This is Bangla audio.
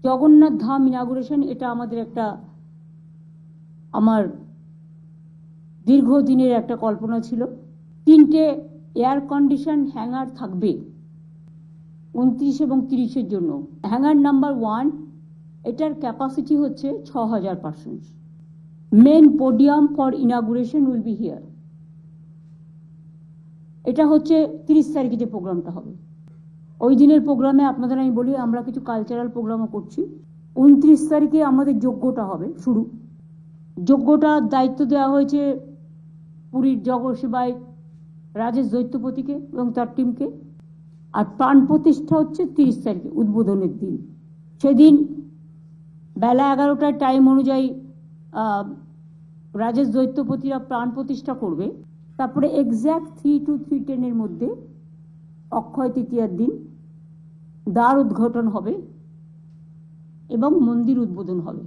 জগন্নাথ ধাম ইনাগুরেশন, এটা আমাদের একটা, আমার দীর্ঘদিনের একটা কল্পনা ছিল। 3টে এয়ার কন্ডিশন হ্যাঙ্গার থাকবে 29 এবং 30-এর জন্য। হ্যাঙ্গার নাম্বার 1, এটার ক্যাপাসিটি হচ্ছে 6000 persons. Main podium for inauguration will be here. এটা হচ্ছে 30 তারিখে যে প্রোগ্রামটা হবে। ওই দিনের প্রোগ্রামে আপনাদের আমি বলি, আমরা কিছু কালচারাল প্রোগ্রামও করছি। 29 তারিখে আমাদের যজ্ঞটা হবে শুরু। যজ্ঞটার দায়িত্ব দেওয়া হয়েছে পুরীর জগৎসেবায় রাজেশ দৈত্যপতিকে এবং তার টিমকে। আর প্রাণ প্রতিষ্ঠা হচ্ছে 30 তারিখে, উদ্বোধনের দিন। সেদিন বেলা 11টার টাইম অনুযায়ী রাজেশ দৈত্যপতিরা প্রাণ প্রতিষ্ঠা করবে। তারপরে এক্স্যাক্ট 3 to 3:10 মধ্যে অক্ষয় তৃতীয়ার দিন দ্বার উদ্ঘাটন হবে এবং মন্দির উদ্বোধন হবে।